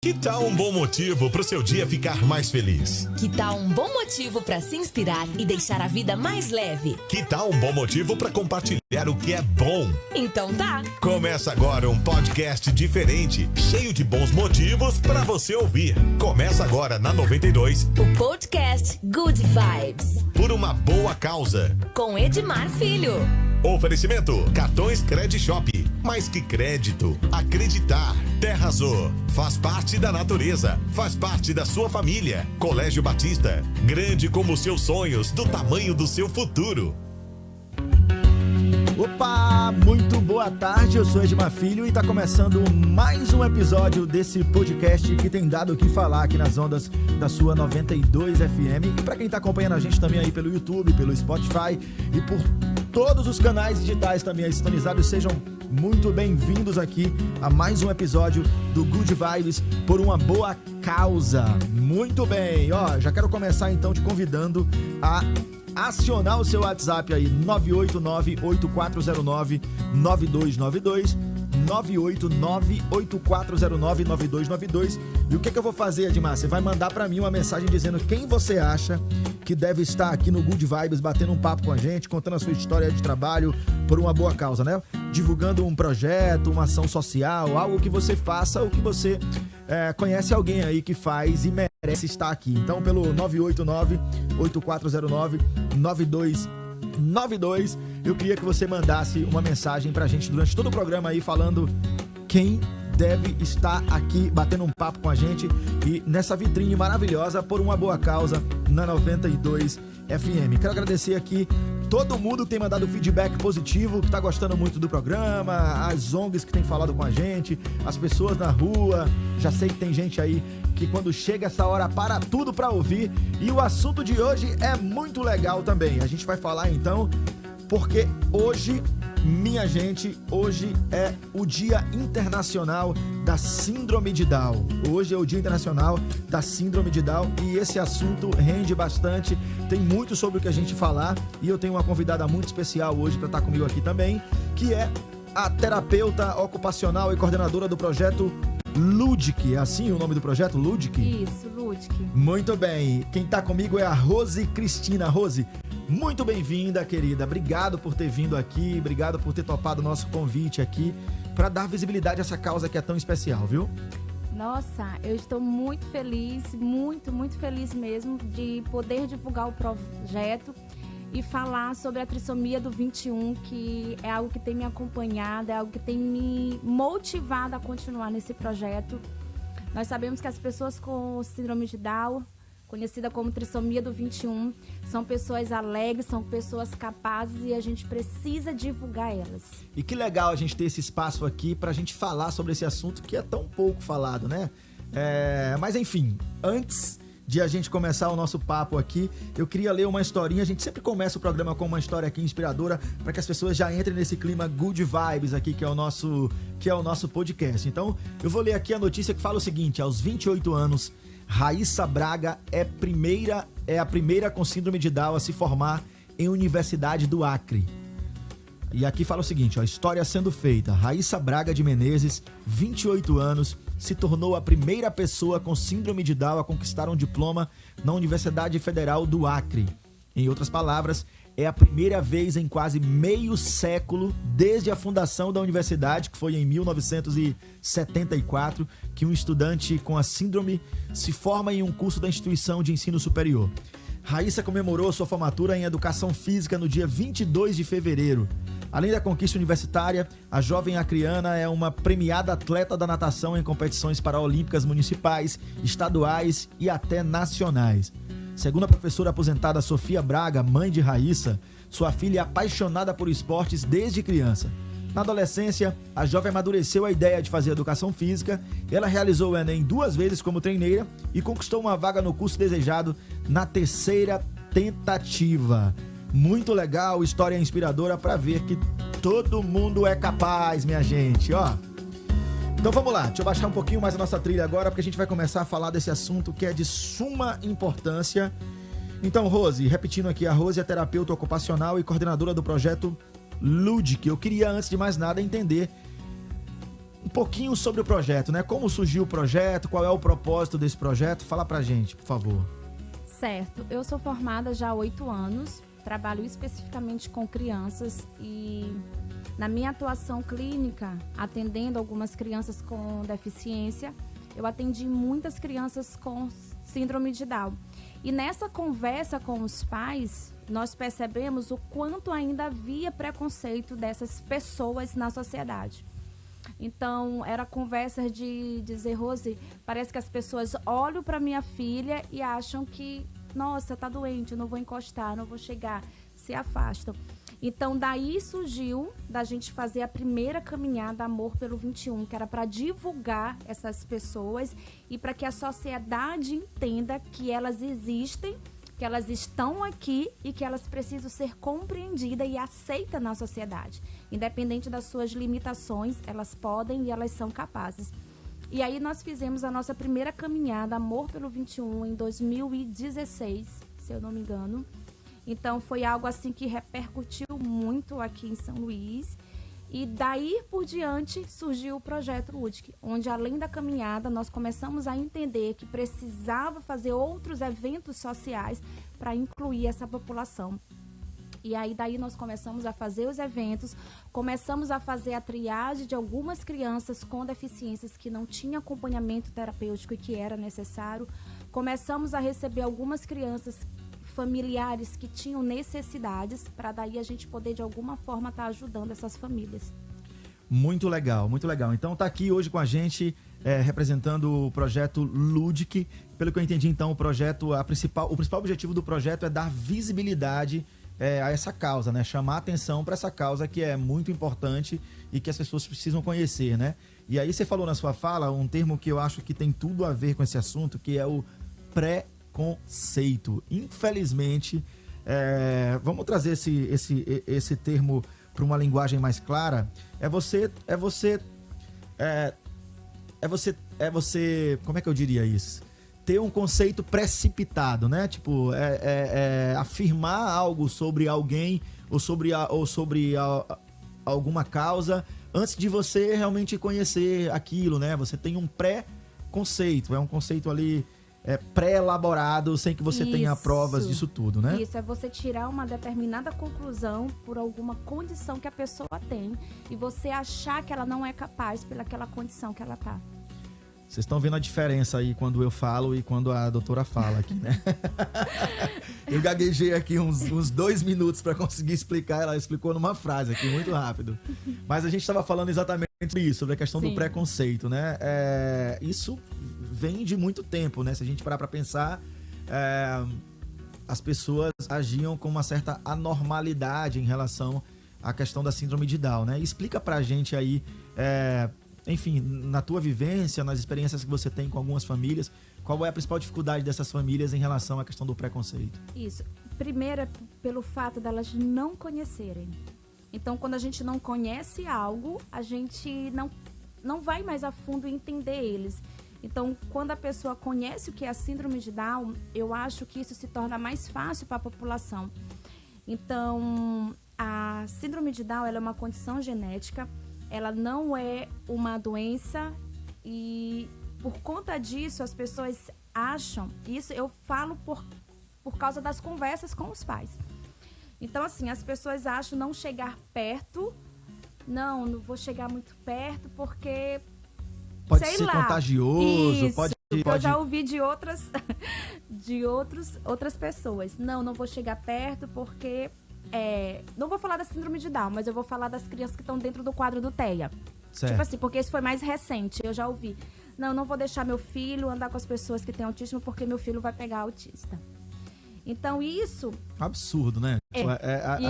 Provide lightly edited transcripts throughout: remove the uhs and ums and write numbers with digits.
Que tal um bom motivo para o seu dia ficar mais feliz? Que tal um bom motivo para se inspirar e deixar a vida mais leve? Que tal um bom motivo para compartilhar o que é bom? Então tá! Começa agora um podcast diferente, cheio de bons motivos para você ouvir. Começa agora na 92, o podcast Good Vibes. Por uma boa causa. Com Edmar Filho. Oferecimento: Cartões Credishop. Mais que crédito, acreditar. Terra Azul. Faz parte da natureza. Faz parte da sua família. Colégio Batista. Grande como os seus sonhos, do tamanho do seu futuro. Opa, muito boa tarde, eu sou Edmar Filho e tá começando mais um episódio desse podcast que tem dado o que falar aqui nas ondas da sua 92 FM. E pra quem tá acompanhando a gente também aí pelo YouTube, pelo Spotify e por todos os canais digitais também aí sintonizados, sejam muito bem-vindos aqui a mais um episódio do Good Vibes por uma boa causa. Muito bem, ó, já quero começar então te convidando a acionar o seu WhatsApp aí, 989-8409-9292, 989-8409-9292. E o que eu vou fazer, Edmar? Você vai mandar pra mim uma mensagem dizendo quem você acha que deve estar aqui no Good Vibes, batendo um papo com a gente, contando a sua história de trabalho por uma boa causa, né? Divulgando um projeto, uma ação social, algo que você faça ou que você conhece alguém aí que faz e merece estar aqui. Então, pelo 989-8409-9292, eu queria que você mandasse uma mensagem pra gente durante todo o programa aí, falando quem deve estar aqui batendo um papo com a gente e nessa vitrine maravilhosa por uma boa causa na 92 FM. Quero agradecer aqui todo mundo que tem mandado feedback positivo, que tá gostando muito do programa, as ONGs que tem falado com a gente, as pessoas na rua. Já sei que tem gente aí que quando chega essa hora para tudo para ouvir. E o assunto de hoje é muito legal também. A gente vai falar então, porque hoje, minha gente, hoje é o Dia Internacional da Síndrome de Down. Hoje é o Dia Internacional da Síndrome de Down e esse assunto rende bastante, tem muito sobre o que a gente falar e eu tenho uma convidada muito especial hoje para estar comigo aqui também, que é a terapeuta ocupacional e coordenadora do projeto Ludic. É assim o nome do projeto, Ludic? Isso, Ludic. Muito bem, quem tá comigo é a Rose Cristina. Rose, muito bem-vinda, querida. Obrigado por ter vindo aqui, obrigado por ter topado o nosso convite aqui para dar visibilidade a essa causa que é tão especial, viu? Nossa, eu estou muito feliz, muito feliz mesmo de poder divulgar o projeto e falar sobre a trissomia do 21, que é algo que tem me acompanhado, é algo que tem me motivado a continuar nesse projeto. Nós sabemos que as pessoas com síndrome de Down, conhecida como trissomia do 21, são pessoas alegres, são pessoas capazes e a gente precisa divulgar elas. E que legal a gente ter esse espaço aqui pra gente falar sobre esse assunto que é tão pouco falado, né? Mas enfim, antes de a gente começar o nosso papo aqui, eu queria ler uma historinha. A gente sempre começa o programa com uma história aqui inspiradora para que as pessoas já entrem nesse clima Good Vibes aqui, que é o nosso podcast. Então, eu vou ler aqui a notícia que fala o seguinte: aos 28 anos, Raíssa Braga é a primeira com síndrome de Down a se formar em Universidade do Acre. E aqui fala o seguinte, ó, história sendo feita. Raíssa Braga de Menezes, 28 anos, se tornou a primeira pessoa com síndrome de Down a conquistar um diploma na Universidade Federal do Acre. Em outras palavras, é a primeira vez em quase meio século, desde a fundação da universidade, que foi em 1974, que um estudante com a síndrome se forma em um curso da instituição de ensino superior. Raíssa comemorou sua formatura em Educação Física no dia 22 de fevereiro. Além da conquista universitária, a jovem acreana é uma premiada atleta da natação em competições paraolímpicas municipais, estaduais e até nacionais. Segundo a professora aposentada Sofia Braga, mãe de Raíssa, sua filha é apaixonada por esportes desde criança. Na adolescência, a jovem amadureceu a ideia de fazer educação física. Ela realizou o Enem 2 vezes como treineira e conquistou uma vaga no curso desejado na 3ª tentativa. Muito legal, história inspiradora para ver que todo mundo é capaz, minha gente, ó. Então vamos lá, deixa eu baixar um pouquinho mais a nossa trilha agora, porque a gente vai começar a falar desse assunto que é de suma importância. Então, Rose, repetindo aqui, a Rose é terapeuta ocupacional e coordenadora do projeto Ludic. Eu queria, antes de mais nada, entender um pouquinho sobre o projeto, né? Como surgiu o projeto, qual é o propósito desse projeto? Fala pra gente, por favor. Certo, eu sou formada já há 8 anos, trabalho especificamente com crianças e na minha atuação clínica, atendendo algumas crianças com deficiência, eu atendi muitas crianças com síndrome de Down. E nessa conversa com os pais, nós percebemos o quanto ainda havia preconceito dessas pessoas na sociedade. Então, era conversa de dizer, Rose, parece que as pessoas olham para minha filha e acham que, nossa, tá doente, eu não vou encostar, não vou chegar, se afastam. Então, daí surgiu da gente fazer a primeira caminhada Amor pelo 21, que era para divulgar essas pessoas e para que a sociedade entenda que elas existem, que elas estão aqui e que elas precisam ser compreendidas e aceitas na sociedade. Independente das suas limitações, elas podem e elas são capazes. E aí nós fizemos a nossa primeira caminhada Amor pelo 21 em 2016, se eu não me engano. Então foi algo assim que repercutiu muito aqui em São Luís. E daí por diante surgiu o projeto UDIC, onde além da caminhada nós começamos a entender que precisava fazer outros eventos sociais para incluir essa população. E aí daí nós começamos a fazer os eventos, começamos a fazer a triagem de algumas crianças com deficiências que não tinham acompanhamento terapêutico e que era necessário. Começamos a receber algumas crianças familiares que tinham necessidades, para daí a gente poder de alguma forma estar ajudando essas famílias. Muito legal, muito legal. Então tá aqui hoje com a gente, representando o projeto LUDIC. Pelo que eu entendi, então, o principal objetivo do projeto é dar visibilidade a essa causa, né? Chamar atenção para essa causa que é muito importante e que as pessoas precisam conhecer, né? E aí você falou na sua fala um termo que eu acho que tem tudo a ver com esse assunto, que é o preconceito. Infelizmente, vamos trazer esse termo para uma linguagem mais clara. É você, como é que eu diria isso? Ter um conceito precipitado, né? Tipo, afirmar algo sobre alguém ou sobre alguma causa antes de você realmente conhecer aquilo, né? Você tem um pré-conceito, é um conceito ali pré-elaborado, sem que você tenha provas disso tudo, né? Isso, é você tirar uma determinada conclusão por alguma condição que a pessoa tem e você achar que ela não é capaz pelaquela condição que ela tá. Vocês estão vendo a diferença aí quando eu falo e quando a doutora fala aqui, né? Eu gaguejei aqui uns 2 minutos para conseguir explicar, ela explicou numa frase aqui, muito rápido. Mas a gente estava falando exatamente sobre isso, sobre a questão do preconceito, né? Isso vem de muito tempo, né? Se a gente parar para pensar, as pessoas agiam com uma certa anormalidade em relação à questão da síndrome de Down, né? Explica pra gente aí, enfim, na tua vivência, nas experiências que você tem com algumas famílias, qual é a principal dificuldade dessas famílias em relação à questão do preconceito? Isso. Primeiro é pelo fato delas não conhecerem. Então, quando a gente não conhece algo, a gente não vai mais a fundo entender eles. Então, quando a pessoa conhece o que é a síndrome de Down, eu acho que isso se torna mais fácil para a população. Então, a síndrome de Down ela é uma condição genética, ela não é uma doença e, por conta disso, as pessoas acham, isso eu falo por causa das conversas com os pais. Então, assim, as pessoas acham não chegar perto, não vou chegar muito perto porque... Pode ser contagioso, isso, pode... Eu já ouvi de outras pessoas. Não vou chegar perto porque... não vou falar da síndrome de Down, mas eu vou falar das crianças que estão dentro do quadro do TEA. Certo. Tipo assim, porque isso foi mais recente, eu já ouvi. Não vou deixar meu filho andar com as pessoas que têm autismo porque meu filho vai pegar autista. Então isso... Absurdo, né?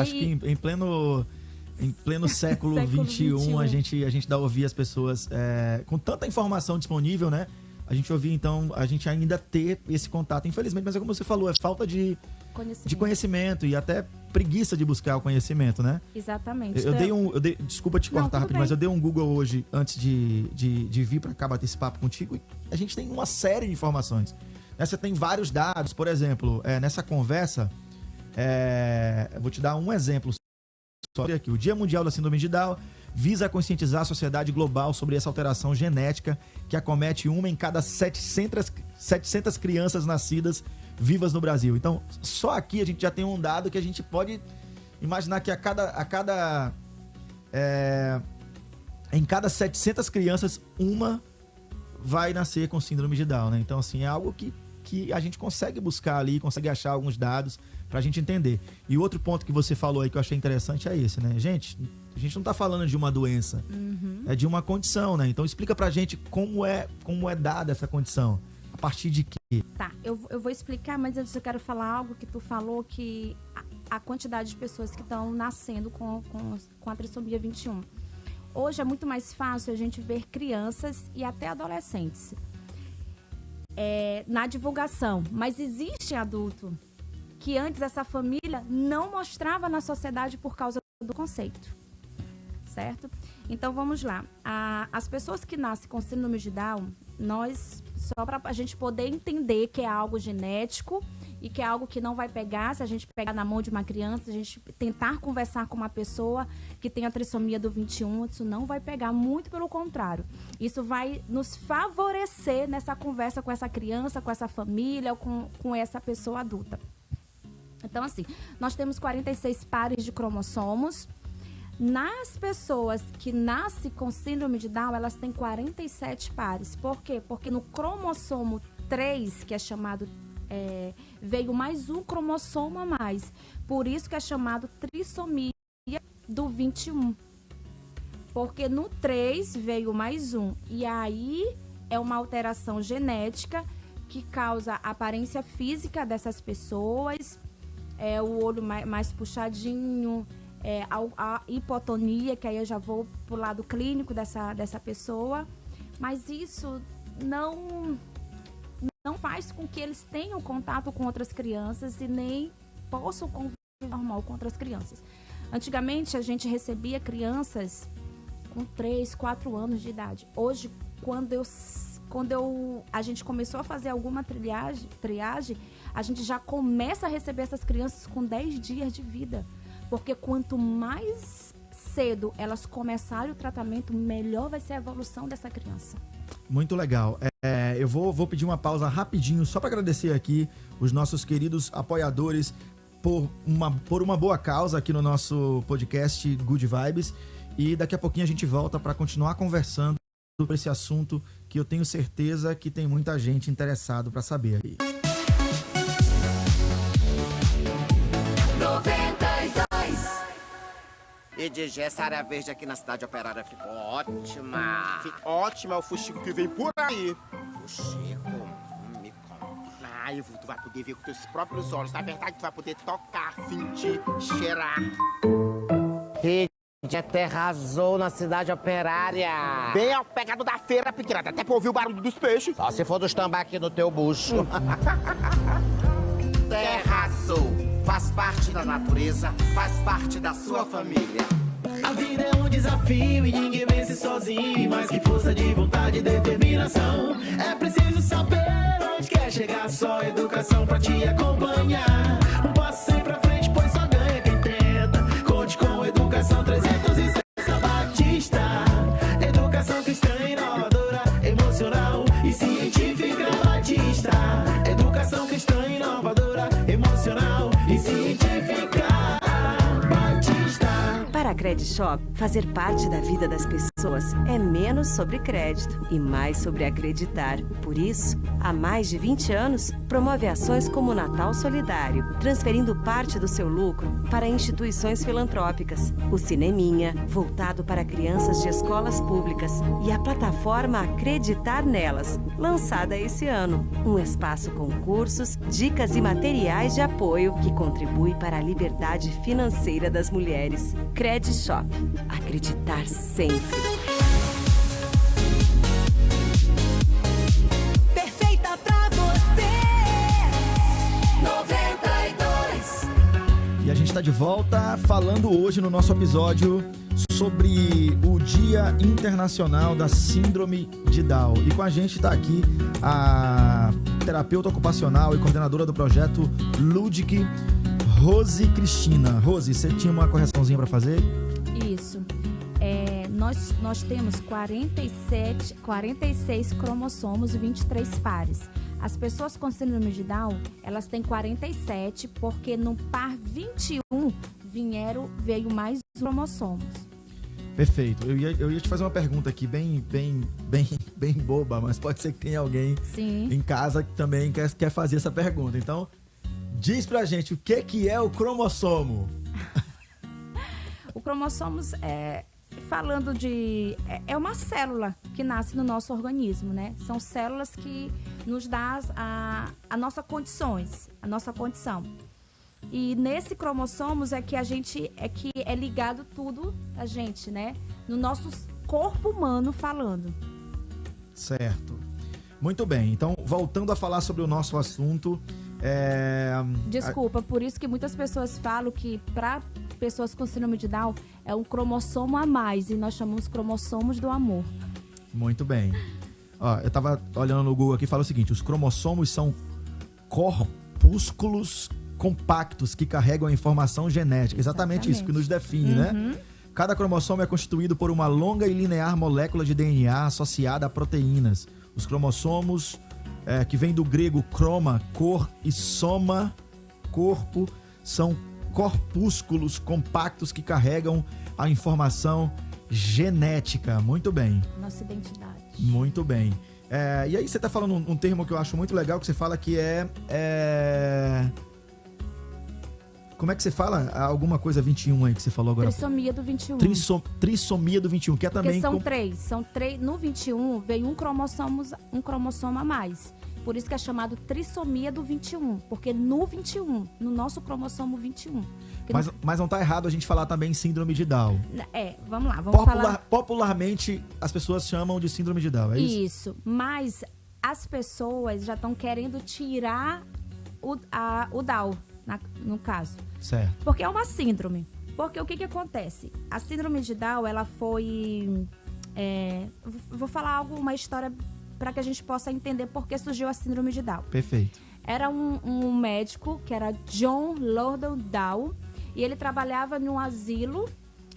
Acho que em pleno século XXI, a gente dá a ouvir as pessoas com tanta informação disponível, né? A gente ouvir, então, a gente ainda ter esse contato. Infelizmente, mas é como você falou, é falta de conhecimento e até preguiça de buscar o conhecimento, né? Exatamente. Desculpa te cortar rápido, mas eu dei um Google hoje antes de vir para cá bater esse papo contigo e a gente tem uma série de informações. Você tem vários dados, por exemplo, nessa conversa, eu vou te dar um exemplo. Aqui, o Dia Mundial da Síndrome de Down visa conscientizar a sociedade global sobre essa alteração genética que acomete uma em cada 700 crianças nascidas vivas no Brasil. Então, só aqui a gente já tem um dado que a gente pode imaginar que em cada 700 crianças, uma vai nascer com síndrome de Down, né? Então, assim, é algo que a gente consegue buscar ali, consegue achar alguns dados pra gente entender. E outro ponto que você falou aí que eu achei interessante é esse, né? Gente, a gente não tá falando de uma doença, é de uma condição, né? Então, explica pra gente como é dada essa condição. A partir de quê? Tá, eu vou explicar, mas antes eu quero falar algo que tu falou, que a quantidade de pessoas que estão nascendo com a trissomia 21. Hoje é muito mais fácil a gente ver crianças e até adolescentes na divulgação, mas existe adulto que antes essa família não mostrava na sociedade por causa do conceito, certo? Então vamos lá, as pessoas que nascem com síndrome de Down, só para a gente poder entender que é algo genético e que é algo que não vai pegar, se a gente pegar na mão de uma criança, a gente tentar conversar com uma pessoa que tem a trissomia do 21, isso não vai pegar, muito pelo contrário. Isso vai nos favorecer nessa conversa com essa criança, com essa família, com essa pessoa adulta. Então, assim, nós temos 46 pares de cromossomos. Nas pessoas que nascem com síndrome de Down, elas têm 47 pares. Por quê? Porque no cromossomo 3, que é chamado veio mais um cromossomo a mais. Por isso que é chamado trissomia do 21. Porque no 3 veio mais um. E aí é uma alteração genética que causa a aparência física dessas pessoas, o olho mais puxadinho, a hipotonia, que aí eu já vou pro lado clínico dessa pessoa. Mas isso não faz com que eles tenham contato com outras crianças e nem possam conviver normal com outras crianças. Antigamente, a gente recebia crianças com 3, 4 anos de idade. Hoje, quando a gente começou a fazer alguma triagem, a gente já começa a receber essas crianças com 10 dias de vida. Porque quanto mais cedo elas começarem o tratamento, melhor vai ser a evolução dessa criança. Muito legal. Eu vou pedir uma pausa rapidinho só para agradecer aqui os nossos queridos apoiadores por uma boa causa aqui no nosso podcast Good Vibes. E daqui a pouquinho a gente volta para continuar conversando sobre esse assunto que eu tenho certeza que tem muita gente interessado para saber aí. 92. E DG, essa área verde aqui na cidade operária ficou ótima. Fica ótima, é o fuxico que vem por aí. Fuxico? Me conta. Ai, tu vai poder ver com teus próprios olhos. Na verdade, tu vai poder tocar, sentir, cheirar. Rede até arrasou na cidade operária. Bem ao pegado da feira pequena, até pra ouvir o barulho dos peixes. Só se for dos tambaqui no teu bucho. Terra Azul faz parte da natureza, faz parte da sua família. A vida é um desafio e ninguém vence sozinho. Mais que força de vontade e determinação, é preciso saber onde quer chegar. Só educação pra te acompanhar. Um passo sempre à frente, pois só ganha quem tenta. Conte com Educação 360 Batista. Educação cristã inovadora, emocional e científica Batista. Educação cristã inovadora, emocional e científica Batista. Para a Credishop, fazer parte da vida das pessoas é menos sobre crédito e mais sobre acreditar. Por isso, há mais de 20 anos, promove ações como o Natal Solidário, transferindo parte do seu lucro para instituições filantrópicas, o Cineminha, voltado para crianças de escolas públicas, e a plataforma Acreditar Nelas, lançada esse ano. Um espaço com cursos, dicas e materiais de apoio que contribui para a liberdade financeira das mulheres. Credishop. Acreditar sempre. Perfeita pra você. 92. E a gente está de volta falando hoje no nosso episódio sobre o Dia Internacional da Síndrome de Down. E com a gente está aqui a terapeuta ocupacional e coordenadora do projeto Ludic, Rose Cristina. Rose, você tinha uma correçãozinha para fazer? Isso. nós temos 46 cromossomos e 23 pares. As pessoas com síndrome de Down, elas têm 47, porque no par 21 veio mais cromossomos. Perfeito. Eu ia te fazer uma pergunta aqui bem boba, mas pode ser que tenha alguém em casa que também quer fazer essa pergunta. Então, diz pra gente o que é o cromossomo. O cromossomos é uma célula que nasce no nosso organismo, né? São células que nos dão a nossa condição. E nesse cromossomos é que é ligado tudo a gente, né? No nosso corpo humano falando. Certo. Muito bem. Então, voltando a falar sobre o nosso assunto... Desculpa, por isso que muitas pessoas falam que para pessoas com síndrome de Down é um cromossomo a mais e nós chamamos cromossomos do amor. Muito bem. Ó, eu tava olhando no Google aqui e fala o seguinte: os cromossomos são corpúsculos compactos que carregam a informação genética. Exatamente isso que nos define, né? Cada cromossomo é constituído por uma longa e linear molécula de DNA associada a proteínas. Os cromossomos, que vem do grego chroma, cor, e soma, corpo, são corpúsculos compactos que carregam a informação genética. Muito bem. Nossa identidade. Muito bem. E aí você está falando um termo que eu acho muito legal, que você fala que como é que você fala? Alguma coisa 21 aí que você falou agora. Trissomia do 21. Trissomia do 21, que é também... Porque são três. No 21 veio um cromossomo a mais. Por isso que é chamado trissomia do 21. Porque no 21, no nosso cromossomo 21. Mas não tá errado a gente falar também síndrome de Down. Vamos lá, vamos falar... Popularmente, as pessoas chamam de síndrome de Down, é isso? Isso, mas as pessoas já estão querendo tirar o Down, no caso. Certo. Porque é uma síndrome. Porque o que acontece? A síndrome de Down, ela foi... vou falar uma história para que a gente possa entender por que surgiu a síndrome de Down. Perfeito. Era um médico que era John Lordon Down e ele trabalhava num asilo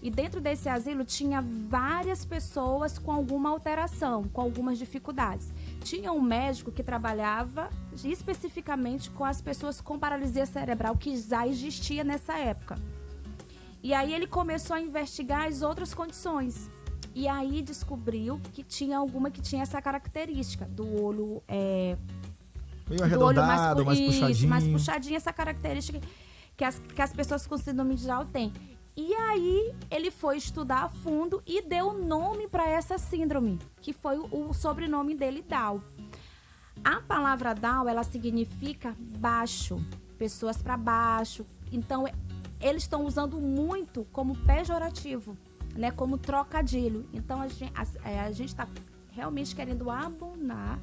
e dentro desse asilo tinha várias pessoas com alguma alteração, com algumas dificuldades. Tinha um médico que trabalhava especificamente com as pessoas com paralisia cerebral, que já existia nessa época. E aí ele começou a investigar as outras condições. E aí descobriu que tinha alguma que tinha essa característica do olho... meio arredondado, mais puxadinho. Isso, mais puxadinho, essa característica que as pessoas com síndrome de Down têm. E aí ele foi estudar a fundo e deu nome para essa síndrome, que foi o sobrenome dele, Down. A palavra Down, ela significa baixo, pessoas para baixo. Então, eles estão usando muito como pejorativo, né, como trocadilho. Então, a gente está realmente querendo abonar,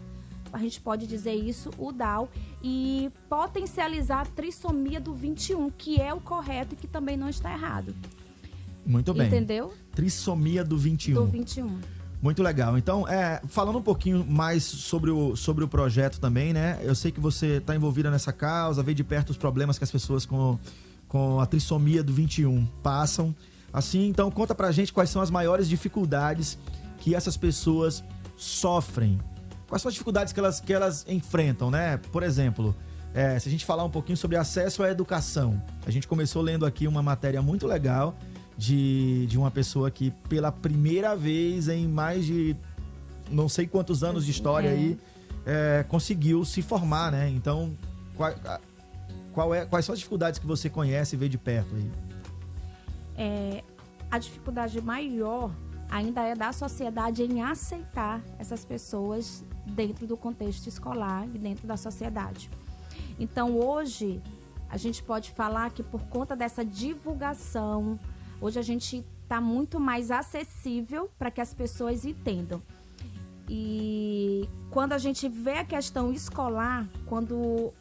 a gente pode dizer isso, o Down, e potencializar a trissomia do 21, que é o correto e que também não está errado. Muito bem. Entendeu? Trissomia do 21. Do 21. Muito legal. Então, falando um pouquinho mais sobre o projeto também, né? Eu sei que você está envolvida nessa causa, vê de perto os problemas que as pessoas com a trissomia do 21 passam. Assim, então, conta pra gente quais são as maiores dificuldades que essas pessoas sofrem. Quais são as dificuldades que elas enfrentam, né? Por exemplo, se a gente falar um pouquinho sobre acesso à educação. A gente começou lendo aqui uma matéria muito legal de uma pessoa que pela primeira vez em mais de não sei quantos anos de história aí conseguiu se formar, né? Então, quais são as dificuldades que você conhece e vê de perto aí? A dificuldade maior ainda é da sociedade em aceitar essas pessoas dentro do contexto escolar e dentro da sociedade. Então, hoje, a gente pode falar que por conta dessa divulgação, hoje a gente está muito mais acessível para que as pessoas entendam. E quando a gente vê a questão escolar, quando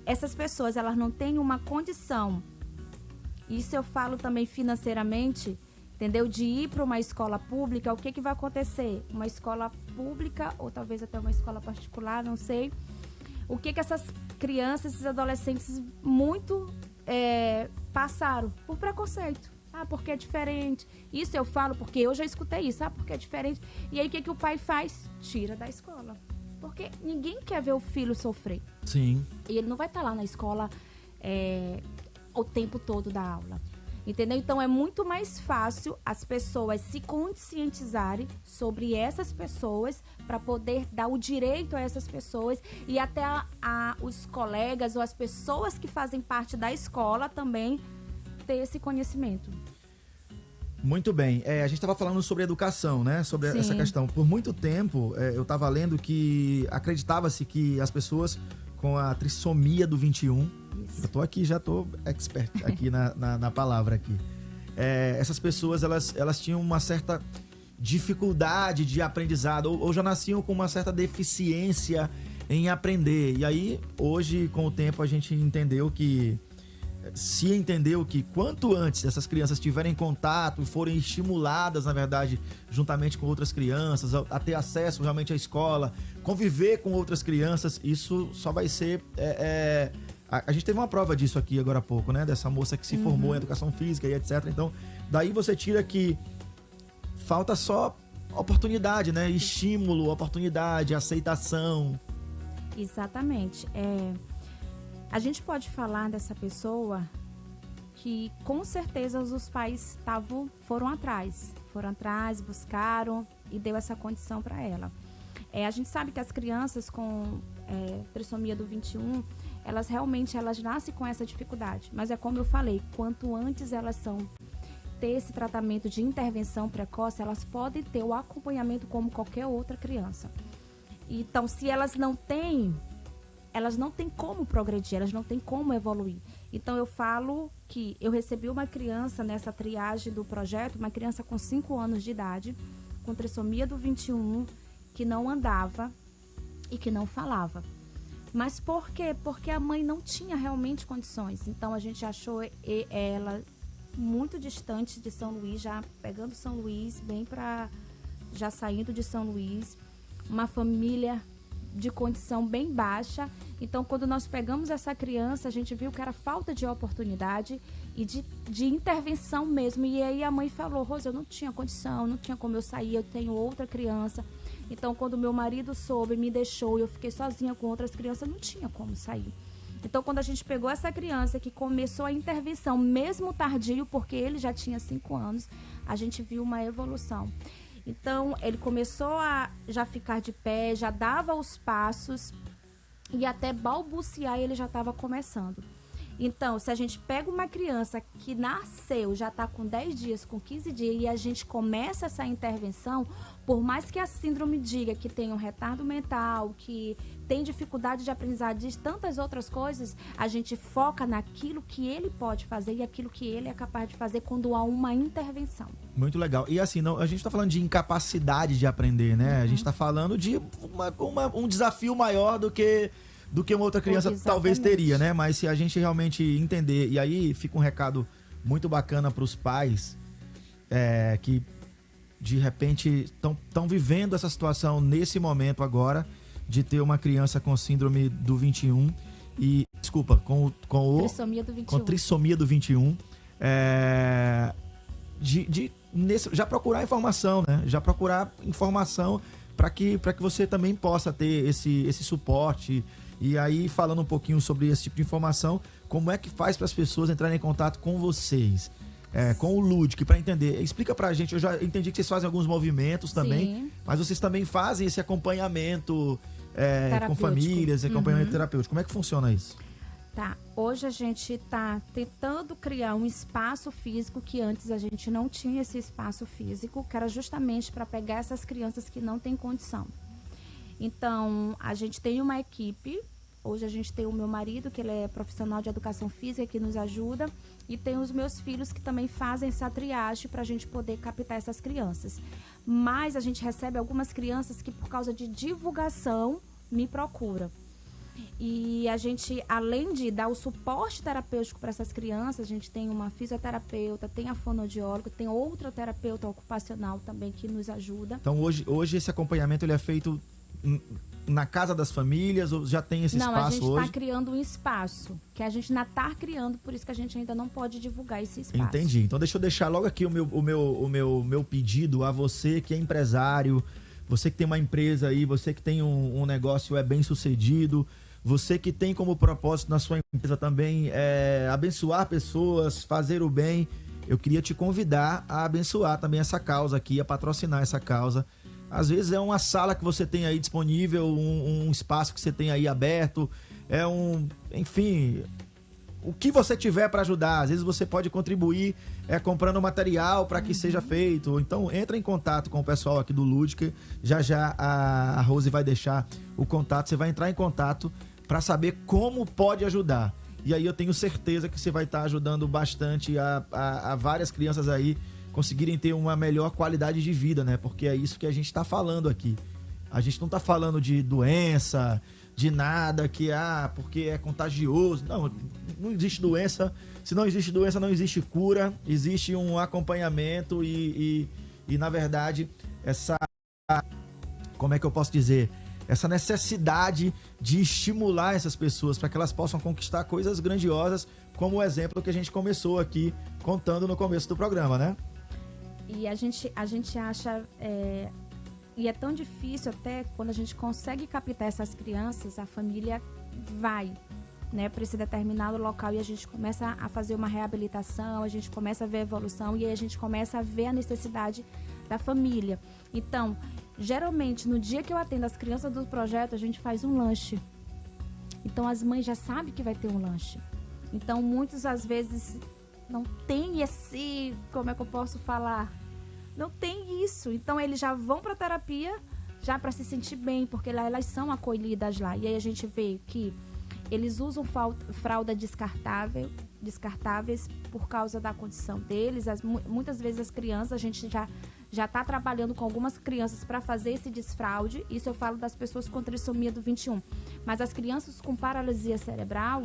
essas pessoas elas não têm uma condição, isso eu falo também financeiramente, entendeu? De ir para uma escola pública, o que vai acontecer? Uma escola pública, ou talvez até uma escola particular, não sei. O que essas crianças, esses adolescentes muito passaram? Por preconceito. porque é diferente. Isso eu falo porque eu já escutei isso. Porque é diferente. E aí, o que o pai faz? Tira da escola. Porque ninguém quer ver o filho sofrer. Sim. E ele não vai estar lá na escola o tempo todo da aula. Entendeu? Então, é muito mais fácil as pessoas se conscientizarem sobre essas pessoas para poder dar o direito a essas pessoas e até os colegas ou as pessoas que fazem parte da escola também ter esse conhecimento. Muito bem. A gente estava falando sobre educação, né? Sobre Sim. essa questão. Por muito tempo, eu estava lendo que acreditava-se que as pessoas com a trissomia do 21... Eu tô aqui, já tô expert aqui na palavra aqui. Essas pessoas, elas tinham uma certa dificuldade de aprendizado ou já nasciam com uma certa deficiência em aprender. E aí, hoje, com o tempo, a gente entendeu que quanto antes essas crianças tiverem contato e forem estimuladas, na verdade, juntamente com outras crianças, a ter acesso realmente à escola, conviver com outras crianças, isso só vai ser... A gente teve uma prova disso aqui agora há pouco, né? Dessa moça que se formou em educação física e etc. Então, daí você tira que falta só oportunidade, né? Estímulo, oportunidade, aceitação. Exatamente. A gente pode falar dessa pessoa que com certeza os pais foram atrás, buscaram e deu essa condição para ela. A gente sabe que as crianças com trissomia do 21, elas nascem com essa dificuldade. Mas é como eu falei, quanto antes elas ter esse tratamento de intervenção precoce, elas podem ter o acompanhamento como qualquer outra criança. Então, se elas não têm como progredir, elas não têm como evoluir. Então, eu falo que eu recebi uma criança nessa triagem do projeto, uma criança com 5 anos de idade, com trissomia do 21, que não andava e que não falava. Mas por quê? Porque a mãe não tinha realmente condições. Então, a gente achou ela muito distante de São Luís, já pegando São Luís, já saindo de São Luís. Uma família de condição bem baixa. Então, quando nós pegamos essa criança, a gente viu que era falta de oportunidade e de intervenção mesmo. E aí a mãe falou: Rosa, eu não tinha condição, não tinha como eu sair, eu tenho outra criança. Então, quando meu marido soube, me deixou e eu fiquei sozinha com outras crianças, não tinha como sair. Então, quando a gente pegou essa criança que começou a intervenção, mesmo tardio, porque ele já tinha 5 anos, a gente viu uma evolução. Então, ele começou a já ficar de pé, já dava os passos e até balbuciar ele já estava começando. Então, se a gente pega uma criança que nasceu, já está com 10 dias, com 15 dias, e a gente começa essa intervenção, por mais que a síndrome diga que tem um retardo mental, que tem dificuldade de aprendizagem, de tantas outras coisas, a gente foca naquilo que ele pode fazer e aquilo que ele é capaz de fazer quando há uma intervenção. Muito legal. E assim, a gente está falando de incapacidade de aprender, né? A gente está falando de um desafio maior do que uma outra criança talvez teria, né? Mas se a gente realmente entender, e aí fica um recado muito bacana para os pais que de repente estão vivendo essa situação nesse momento agora de ter uma criança com síndrome do 21 e, desculpa, com trissomia do 21. Com trissomia do 21, já procurar informação, né? Já procurar informação para que você também possa ter esse suporte. E aí, falando um pouquinho sobre esse tipo de informação, como é que faz para as pessoas entrarem em contato com vocês, com o Ludic, para entender? Explica pra gente, eu já entendi que vocês fazem alguns movimentos também, sim, mas vocês também fazem esse acompanhamento com famílias, acompanhamento terapêutico. Como é que funciona isso? Tá, hoje a gente está tentando criar um espaço físico que antes a gente não tinha esse espaço físico, que era justamente para pegar essas crianças que não têm condição. Então, a gente tem uma equipe, hoje a gente tem o meu marido, que ele é profissional de educação física, que nos ajuda, e tem os meus filhos que também fazem essa triagem para a gente poder captar essas crianças. Mas a gente recebe algumas crianças que, por causa de divulgação, me procuram. E a gente, além de dar o suporte terapêutico para essas crianças, a gente tem uma fisioterapeuta, tem a fonoaudióloga, tem outra terapeuta ocupacional também que nos ajuda. Então, hoje esse acompanhamento ele é feito na casa das famílias ou já tem esse espaço hoje? Não, a gente está criando um espaço, que a gente ainda está criando, por isso que a gente ainda não pode divulgar esse espaço. Entendi. Então deixa eu deixar logo aqui o meu pedido a você que é empresário, você que tem uma empresa aí, você que tem um negócio bem sucedido, você que tem como propósito na sua empresa também abençoar pessoas, fazer o bem. Eu queria te convidar a abençoar também essa causa aqui, a patrocinar essa causa. Às vezes é uma sala que você tem aí disponível, um espaço que você tem aí aberto, enfim, o que você tiver para ajudar. Às vezes você pode contribuir comprando material para que seja feito. Então entra em contato com o pessoal aqui do Ludic. Já a Rose vai deixar o contato. Você vai entrar em contato para saber como pode ajudar. E aí eu tenho certeza que você vai estar ajudando bastante a várias crianças aí conseguirem ter uma melhor qualidade de vida, né? Porque é isso que a gente está falando aqui. A gente não está falando de doença, de nada que, porque é contagioso. Não existe doença. Se não existe doença, não existe cura. Existe um acompanhamento e na verdade, como é que eu posso dizer? Essa necessidade de estimular essas pessoas para que elas possam conquistar coisas grandiosas, como o exemplo que a gente começou aqui contando no começo do programa, né? E a gente acha, e é tão difícil até quando a gente consegue captar essas crianças, a família vai, né, para esse determinado local e a gente começa a fazer uma reabilitação, a gente começa a ver a evolução e aí a gente começa a ver a necessidade da família. Então, geralmente, no dia que eu atendo as crianças do projeto, a gente faz um lanche. Então, as mães já sabem que vai ter um lanche. Então, muitas às vezes não tem como é que eu posso falar? Não tem isso. Então, eles já vão para a terapia já para se sentir bem, porque lá elas são acolhidas lá. E aí a gente vê que eles usam fralda descartáveis por causa da condição deles. Muitas vezes as crianças, a gente já está trabalhando com algumas crianças para fazer esse desfraude. Isso eu falo das pessoas com trissomia do 21. Mas as crianças com paralisia cerebral,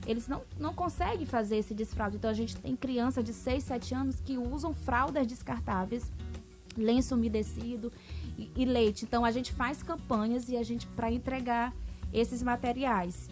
eles não conseguem fazer esse desfraude. Então a gente tem criança de 6, 7 anos que usam fraldas descartáveis, lenço umedecido e leite. Então a gente faz campanhas para entregar esses materiais.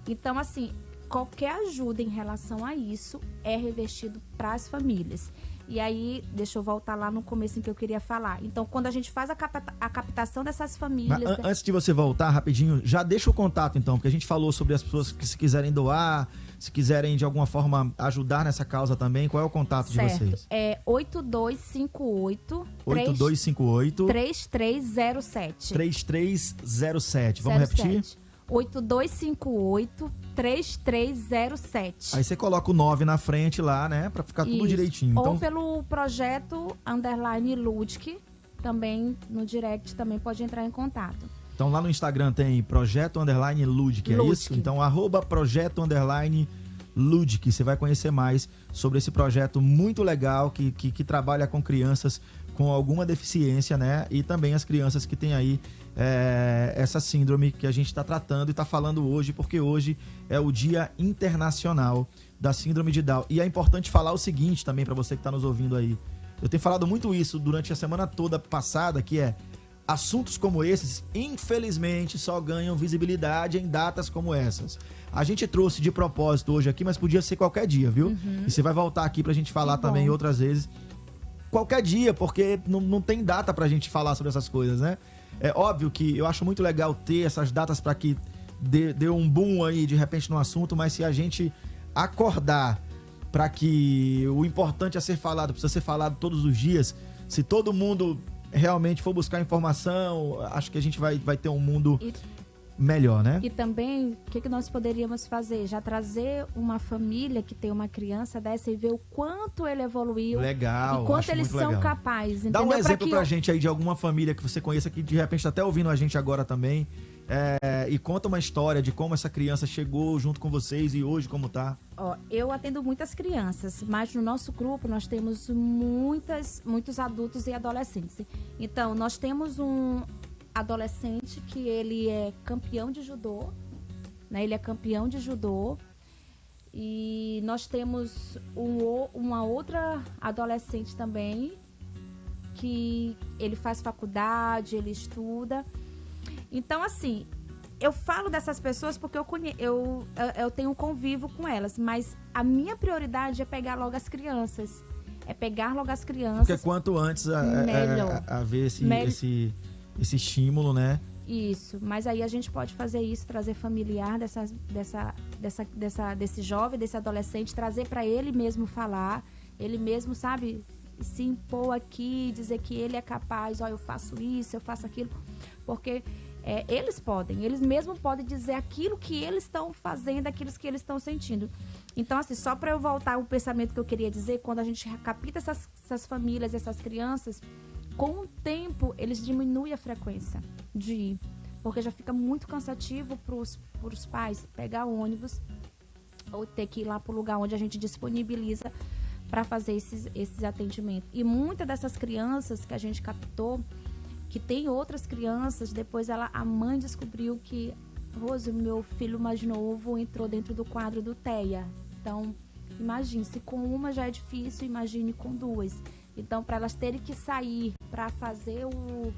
Então, assim, qualquer ajuda em relação a isso é revestido para as famílias. E aí, deixa eu voltar lá no começo em que eu queria falar. Então, quando a gente faz a captação dessas famílias... Mas, antes de você voltar, rapidinho, já deixa o contato, então, porque a gente falou sobre as pessoas que se quiserem doar, se quiserem, de alguma forma, ajudar nessa causa também. Qual é o contato de vocês? É 8258... 8258... 3307. 3307. Vamos repetir? 8258-3307. Aí você coloca o 9 na frente lá, né? Pra ficar tudo direitinho. Então... Ou pelo projeto _Ludic, também no direct também pode entrar em contato. Então lá no Instagram tem projeto _Ludic, é isso? Então @projeto _Ludic. Você vai conhecer mais sobre esse projeto muito legal que trabalha com crianças com alguma deficiência, né? E também as crianças que têm aí essa síndrome que a gente está tratando e está falando hoje, porque hoje é o Dia Internacional da Síndrome de Down. E é importante falar o seguinte também para você que está nos ouvindo aí. Eu tenho falado muito isso durante a semana toda passada, que assuntos como esses, infelizmente, só ganham visibilidade em datas como essas. A gente trouxe de propósito hoje aqui, mas podia ser qualquer dia, viu? Uhum. E você vai voltar aqui pra gente falar também outras vezes. Qualquer dia, porque não tem data pra gente falar sobre essas coisas, né? É óbvio que eu acho muito legal ter essas datas para que dê um boom aí de repente no assunto, mas se a gente acordar para que o importante a ser falado precisa ser falado todos os dias, se todo mundo realmente for buscar informação, acho que a gente vai ter um mundo melhor, né? E também, o que nós poderíamos fazer? Já trazer uma família que tem uma criança dessa e ver o quanto ele evoluiu. Legal. E quanto eles são capazes. Dá um exemplo pra gente aí de alguma família que você conheça que de repente tá até ouvindo a gente agora também. E conta uma história de como essa criança chegou junto com vocês e hoje como tá. Eu atendo muitas crianças, mas no nosso grupo nós temos muitos adultos e adolescentes. Então, nós temos um adolescente que ele é campeão de judô, né? Ele é campeão de judô. E nós temos uma outra adolescente também, que ele faz faculdade, ele estuda. Então, assim, eu falo dessas pessoas porque eu tenho um convívio com elas, mas a minha prioridade é pegar logo as crianças. Porque quanto antes haver esse estímulo, né? Isso, mas aí a gente pode fazer isso, trazer familiar desse jovem, desse adolescente, trazer para ele mesmo falar, ele mesmo, sabe, se impor aqui, dizer que ele é capaz, eu faço isso, eu faço aquilo, porque eles mesmos podem dizer aquilo que eles estão fazendo, aquilo que eles estão sentindo. Então, assim, só para eu voltar ao pensamento que eu queria dizer, quando a gente capta essas famílias, essas crianças, com o tempo, eles diminuem a frequência de ir. Porque já fica muito cansativo para os pais pegar ônibus ou ter que ir lá para o lugar onde a gente disponibiliza para fazer esses atendimentos. E muitas dessas crianças que a gente captou, que tem outras crianças, depois a mãe descobriu que, Rose, meu filho mais novo entrou dentro do quadro do TEA. Então, imagine, se com uma já é difícil, imagine com duas. Então, para elas terem que sair para fazer o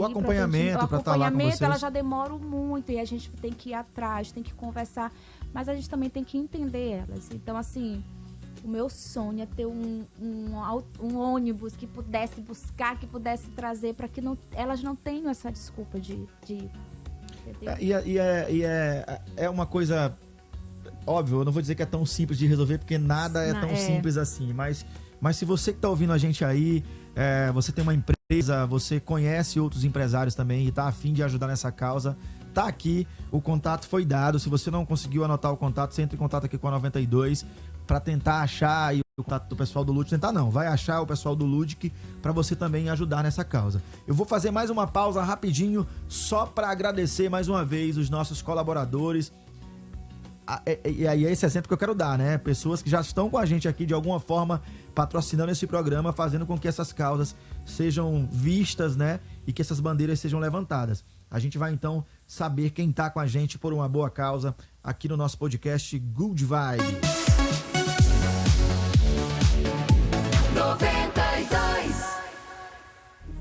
acompanhamento, para estar lá com vocês, elas já demoram muito e a gente tem que ir atrás, tem que conversar, mas a gente também tem que entender elas. Então, assim, o meu sonho é ter um ônibus que pudesse buscar, que pudesse trazer, para que elas não tenham essa desculpa de ir. É uma coisa... Óbvio, eu não vou dizer que é tão simples de resolver, porque nada é tão simples assim. Mas se você que está ouvindo a gente aí, você tem uma empresa, você conhece outros empresários também e está a fim de ajudar nessa causa, tá aqui, o contato foi dado. Se você não conseguiu anotar o contato, você entra em contato aqui com a 92 para tentar achar aí o contato do pessoal do Ludic. Tentar não, vai achar o pessoal do Ludic para você também ajudar nessa causa. Eu vou fazer mais uma pausa rapidinho, só para agradecer mais uma vez os nossos colaboradores. E aí é esse exemplo que eu quero dar, né? Pessoas que já estão com a gente aqui de alguma forma patrocinando esse programa, fazendo com que essas causas sejam vistas, né? E que essas bandeiras sejam levantadas. A gente vai então saber quem tá com a gente por uma boa causa aqui no nosso podcast Good Vibes. 92.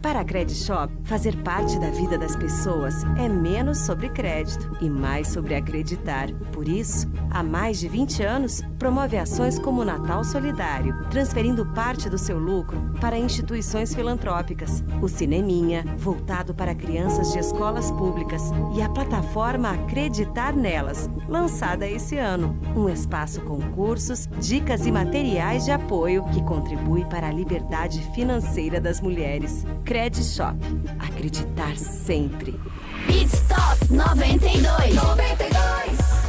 Para a Credit Shop, fazer parte da vida das pessoas é menos sobre crédito e mais sobre acreditar. Por isso, há mais de 20 anos, promove ações como o Natal Solidário, transferindo parte do seu lucro para instituições filantrópicas, o Cineminha, voltado para crianças de escolas públicas, e a plataforma Acreditar Nelas, lançada esse ano. Um espaço com cursos, dicas e materiais de apoio que contribui para a liberdade financeira das mulheres. Credit Shop. Acreditar sempre. Pitstop 92.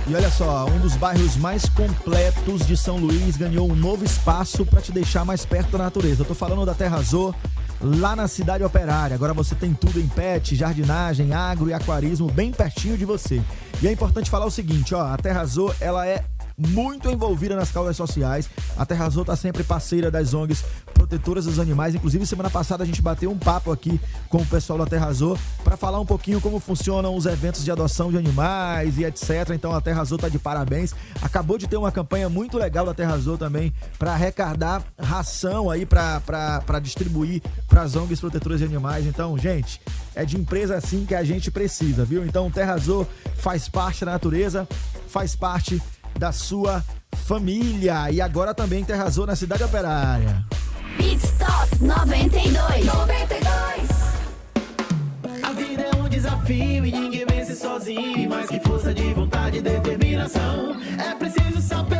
E olha só, um dos bairros mais completos de São Luís ganhou um novo espaço para te deixar mais perto da natureza. Eu tô falando da Terra Azul, lá na Cidade Operária. Agora você tem tudo em pet, jardinagem, agro e aquarismo bem pertinho de você. E é importante falar o seguinte, ó, a Terra Azul, ela é muito envolvida nas causas sociais. A Terra Azul tá sempre parceira das ONGs protetoras dos animais. Inclusive, semana passada a gente bateu um papo aqui com o pessoal da Terra Azul para falar um pouquinho como funcionam os eventos de adoção de animais e etc. Então a Terra Azul tá de parabéns. Acabou de ter uma campanha muito legal da Terra Azul também para arrecadar ração aí para distribuir para as ONGs protetoras de animais. Então, gente, é de empresa assim que a gente precisa, viu? Então, Terra Azul faz parte da natureza, faz parte da sua família. E agora também Terra Azul na Cidade Operária. Pitstop 92. A vida é um desafio e ninguém vence sozinho. E mais que força de vontade e determinação, é preciso saber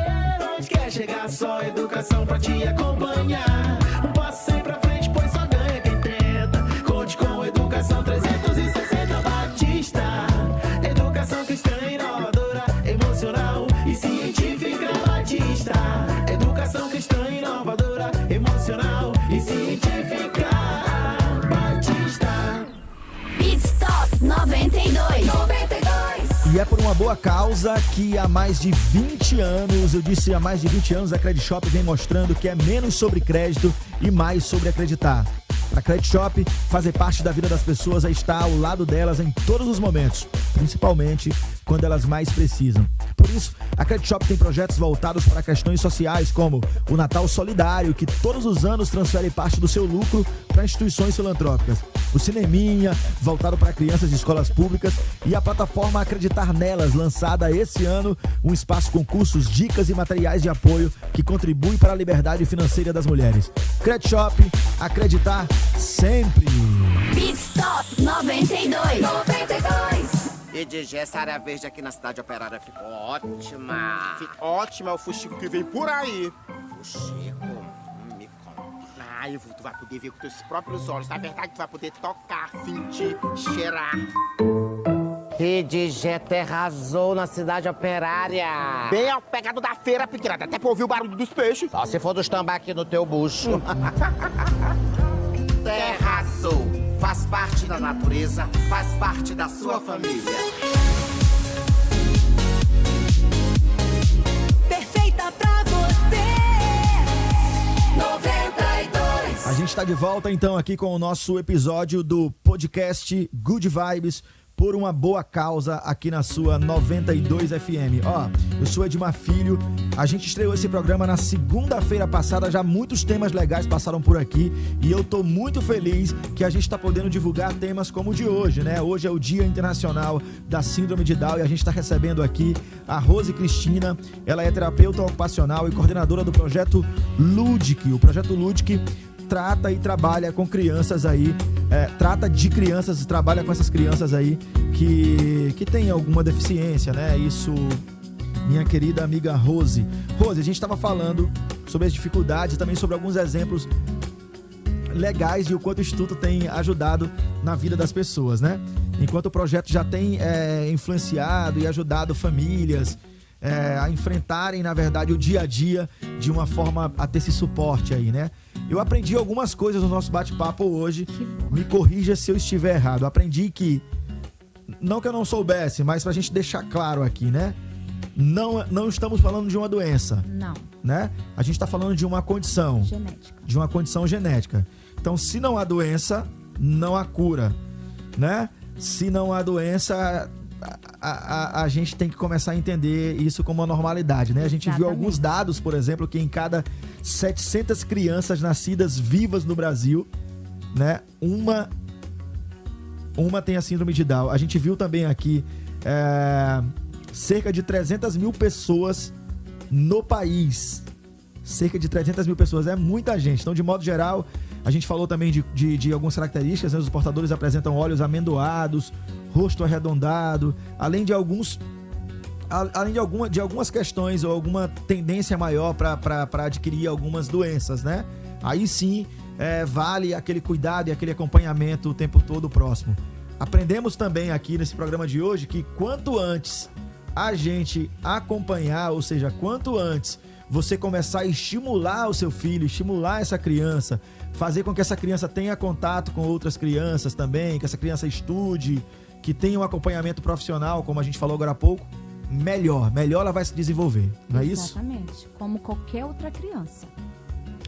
onde quer chegar. Só educação pra te acompanhar. Um passo sempre à frente, pois só ganha quem tenta. Conte com Educação 360 Batista. Educação cristã inovadora, emocional e científica Batista. Educação cristã inovadora, emocional e científica Batista. Pitstop 92. E é por uma boa causa que há mais de 20 anos, eu disse há mais de 20 anos, a Credit Shop vem mostrando que é menos sobre crédito e mais sobre acreditar. Para a Credit Shop, fazer parte da vida das pessoas é estar ao lado delas em todos os momentos, principalmente quando elas mais precisam. Por isso, a Credit Shop tem projetos voltados para questões sociais, como o Natal Solidário, que todos os anos transfere parte do seu lucro para instituições filantrópicas. O Cineminha, voltado para crianças de escolas públicas, e a plataforma Acreditar Nelas, lançada esse ano, um espaço com cursos, dicas e materiais de apoio que contribui para a liberdade financeira das mulheres. Credit Shop, acreditar sempre! Pit Stop 92. EDG, essa área verde aqui na cidade operária ficou ótima. Fica ótima, é o fuxico que vem por aí. Fuxico, me conta. Ai, tu vai poder ver com teus próprios olhos. Na verdade, tu vai poder tocar, sentir, cheirar. EDG até arrasou na cidade operária. Bem ao pegado da feira pequena, até pra ouvir o barulho dos peixes. Só se for dos tambaqui no teu bucho. Terra Azul, faz parte da natureza, faz parte da sua família. Perfeita pra você. 92. A gente está de volta então aqui com o nosso episódio do podcast Good Vibes por uma boa causa aqui na sua 92 FM. Ó, eu sou Edmar Filho, a gente estreou esse programa na segunda-feira passada, já muitos temas legais passaram por aqui e eu tô muito feliz que a gente está podendo divulgar temas como o de hoje, né? Hoje é o Dia Internacional da Síndrome de Down e a gente está recebendo aqui a Rose Cristina, ela é terapeuta ocupacional e coordenadora do projeto Ludic. O projeto Ludic trata e trabalha com crianças aí, trata de crianças e trabalha com essas crianças aí que tem alguma deficiência, né? Isso, minha querida amiga Rose. Rose, a gente estava falando sobre as dificuldades e também sobre alguns exemplos legais de o quanto o Instituto tem ajudado na vida das pessoas, né? Enquanto o projeto já tem influenciado e ajudado famílias a enfrentarem, na verdade, o dia a dia de uma forma a ter esse suporte aí, né? Eu aprendi algumas coisas no nosso bate-papo hoje, me corrija se eu estiver errado. Eu aprendi que, não que eu não soubesse, mas pra gente deixar claro aqui, né? Não estamos falando de uma doença. Não. Né? A gente tá falando de uma condição. Genética. De uma condição genética. Então, se não há doença, não há cura, né? Se não há doença, a gente tem que começar a entender isso como uma normalidade, né? A gente viu alguns dados, por exemplo, que em cada 700 crianças nascidas vivas no Brasil, né? Uma tem a síndrome de Down. A gente viu também aqui cerca de 300 mil pessoas no país. Cerca de 300 mil pessoas, é muita gente. Então, de modo geral, a gente falou também de algumas características, né? Os portadores apresentam olhos amendoados, rosto arredondado, além de algumas questões ou alguma tendência maior para adquirir algumas doenças, né? Aí sim, vale aquele cuidado e aquele acompanhamento o tempo todo próximo. Aprendemos também aqui nesse programa de hoje que quanto antes a gente acompanhar, ou seja, quanto antes você começar a estimular o seu filho, estimular essa criança, fazer com que essa criança tenha contato com outras crianças também, que essa criança estude, que tenha um acompanhamento profissional, como a gente falou agora há pouco, melhor ela vai se desenvolver, não é isso? Exatamente, como qualquer outra criança.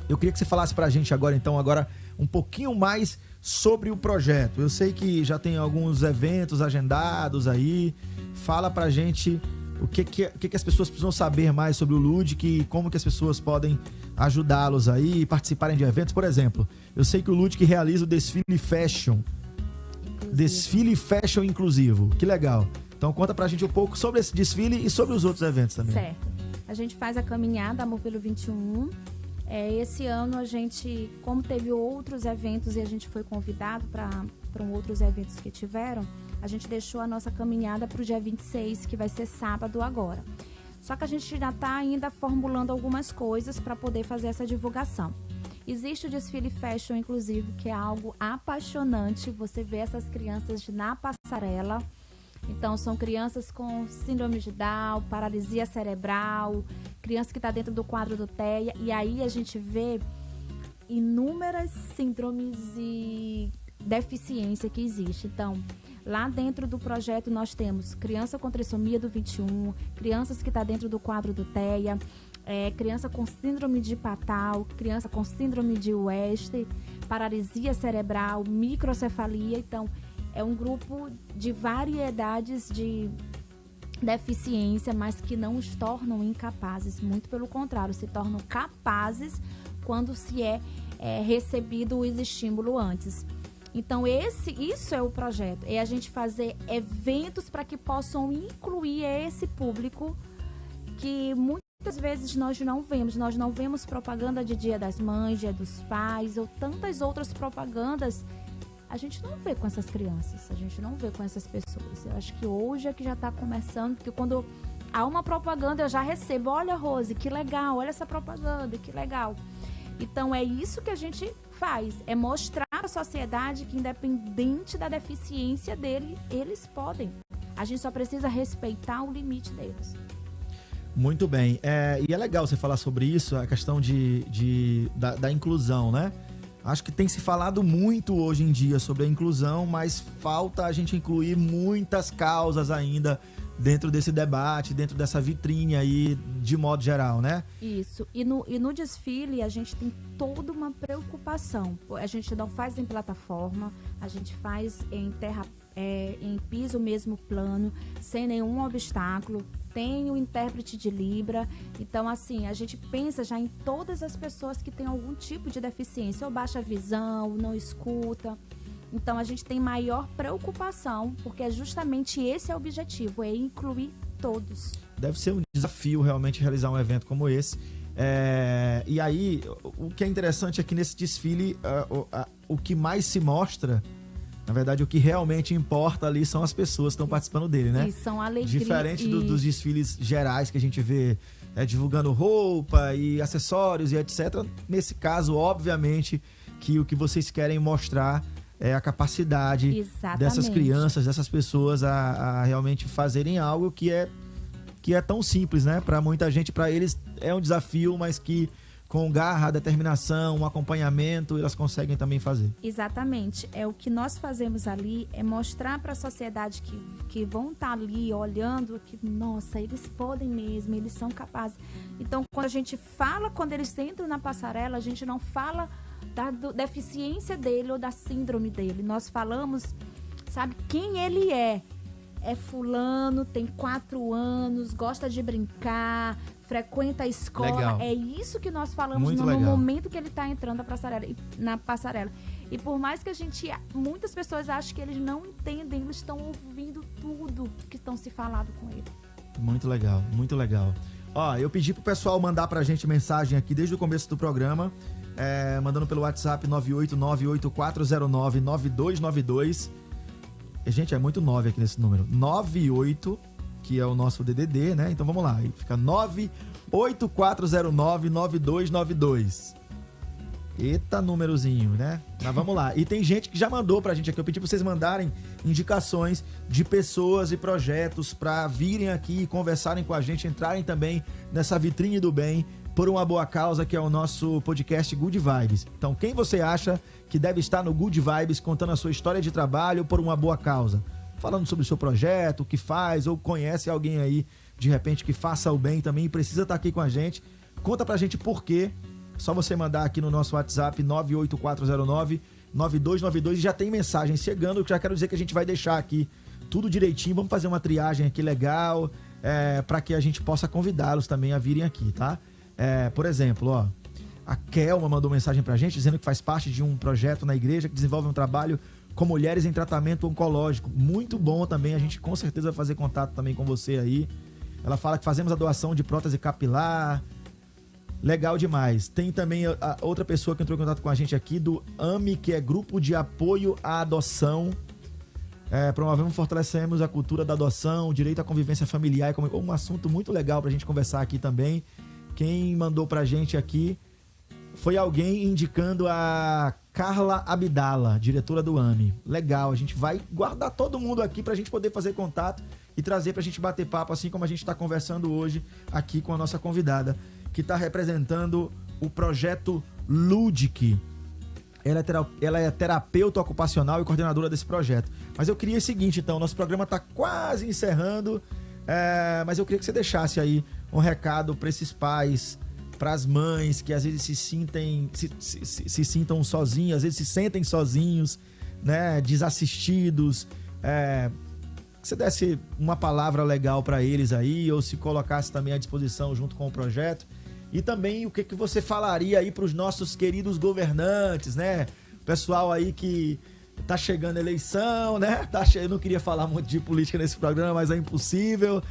Eu queria que você falasse pra gente agora um pouquinho mais sobre o projeto. Eu sei que já tem alguns eventos agendados aí, fala pra gente o que as pessoas precisam saber mais sobre o Ludic e como que as pessoas podem ajudá-los aí e participarem de eventos. Por exemplo, eu sei que o Ludic realiza o Desfile Fashion. Desfile Fashion inclusivo. Que legal. Então conta pra gente um pouco sobre esse desfile e sobre os outros eventos também. Certo. A gente faz a caminhada Amor pelo 21. Esse ano a gente, como teve outros eventos e a gente foi convidado para outros eventos que tiveram, a gente deixou a nossa caminhada para o dia 26, que vai ser sábado agora. Só que a gente já está ainda formulando algumas coisas para poder fazer essa divulgação. Existe o desfile fashion, inclusive, que é algo apaixonante. Você vê essas crianças na passarela. Então, são crianças com síndrome de Down, paralisia cerebral, criança que está dentro do quadro do TEA. E aí a gente vê inúmeras síndromes e deficiência que existe. Então, lá dentro do projeto nós temos criança com trissomia do 21, crianças que estão dentro do quadro do TEA, criança com síndrome de Patal, criança com síndrome de West, paralisia cerebral, microcefalia. Então, é um grupo de variedades de deficiência, mas que não os tornam incapazes. Muito pelo contrário, se tornam capazes quando se é recebido o estímulo antes. Então, isso é o projeto. É a gente fazer eventos para que possam incluir esse público que muitas vezes nós não vemos. Nós não vemos propaganda de Dia das Mães, Dia dos Pais ou tantas outras propagandas. A gente não vê com essas crianças, a gente não vê com essas pessoas. Eu acho que hoje é que já está começando, porque quando há uma propaganda eu já recebo. Olha, Rose, que legal, olha essa propaganda, que legal. Então, é isso que a gente faz, é mostrar à sociedade que, independente da deficiência dele, eles podem. A gente só precisa respeitar o limite deles. Muito bem. E é legal você falar sobre isso, a questão da inclusão, né? Acho que tem se falado muito hoje em dia sobre a inclusão, mas falta a gente incluir muitas causas ainda dentro desse debate, dentro dessa vitrine aí, de modo geral, né? Isso. E no desfile a gente tem toda uma preocupação. A gente não faz em plataforma, a gente faz em em piso mesmo plano, sem nenhum obstáculo. Tem o intérprete de Libra. Então, assim, a gente pensa já em todas as pessoas que têm algum tipo de deficiência, ou baixa visão, não escuta. Então, a gente tem maior preocupação, porque é justamente esse é o objetivo, é incluir todos. Deve ser um desafio realmente realizar um evento como esse. E aí, o que é interessante é que nesse desfile, o que mais se mostra, na verdade, o que realmente importa ali são as pessoas que estão participando dele, né? E são alegria. Diferente dos desfiles gerais que a gente vê divulgando roupa e acessórios e etc. Nesse caso, obviamente, que o que vocês querem mostrar é a capacidade dessas crianças, dessas pessoas a realmente fazerem algo que é tão simples, né? Para muita gente, para eles é um desafio, mas que com garra, determinação, um acompanhamento, elas conseguem também fazer. Exatamente. O que nós fazemos ali é mostrar para a sociedade que vão estar ali olhando que, nossa, eles podem mesmo, eles são capazes. Então, quando eles entram na passarela, a gente não fala da deficiência dele ou da síndrome dele. Nós falamos, sabe, quem ele é. É fulano, tem 4 anos, gosta de brincar, frequenta a escola. Legal. É isso que nós falamos no momento que ele está entrando na passarela. E por mais que muitas pessoas acham que eles não entendem, eles estão ouvindo tudo que estão se falando com ele. Muito legal, muito legal. Eu pedi pro pessoal mandar pra gente mensagem aqui desde o começo do programa, mandando pelo WhatsApp 98984099292. Gente, é muito 9 aqui nesse número. 98, que é o nosso DDD, né? Então vamos lá. Fica 984099292. Eita, númerozinho, né? Mas vamos lá. E tem gente que já mandou pra gente aqui. Eu pedi pra vocês mandarem indicações de pessoas e projetos pra virem aqui e conversarem com a gente, entrarem também nessa vitrine do bem por uma boa causa, que é o nosso podcast Good Vibes. Então, quem você acha que deve estar no Good Vibes contando a sua história de trabalho por uma boa causa? Falando sobre o seu projeto, o que faz, ou conhece alguém aí, de repente, que faça o bem também e precisa estar aqui com a gente. Conta pra gente por quê. Só você mandar aqui no nosso WhatsApp 98409-9292 e já tem mensagem chegando. Já quero dizer que a gente vai deixar aqui tudo direitinho. Vamos fazer uma triagem aqui legal, para que a gente possa convidá-los também a virem aqui, tá? Por exemplo, a Kelma mandou mensagem pra gente dizendo que faz parte de um projeto na igreja que desenvolve um trabalho com mulheres em tratamento oncológico. Muito bom também, a gente com certeza vai fazer contato também com você aí. Ela fala que fazemos a doação de prótese capilar. Legal demais. Tem também a outra pessoa que entrou em contato com a gente aqui do AME, que é Grupo de Apoio à Adoção. Promovemos e fortalecemos a cultura da adoção, o direito à convivência familiar, um assunto muito legal pra gente conversar aqui também. Quem mandou pra gente aqui foi alguém indicando a Carla Abdala, diretora do AME. Legal, a gente vai guardar todo mundo aqui pra gente poder fazer contato e trazer pra gente bater papo, assim como a gente tá conversando hoje aqui com a nossa convidada, que tá representando o projeto LUDIC. Ela é terapeuta ocupacional e coordenadora desse projeto. Mas eu queria o seguinte, então, nosso programa tá quase encerrando, mas eu queria que você deixasse aí um recado para esses pais para as mães que às vezes se sintam sozinhas, às vezes se sentem sozinhos, né, desassistidos, que você desse uma palavra legal para eles aí, ou se colocasse também à disposição junto com o projeto. E também o que você falaria aí para os nossos queridos governantes, né? Pessoal aí que tá chegando a eleição, né? Eu não queria falar muito de política nesse programa, mas é impossível.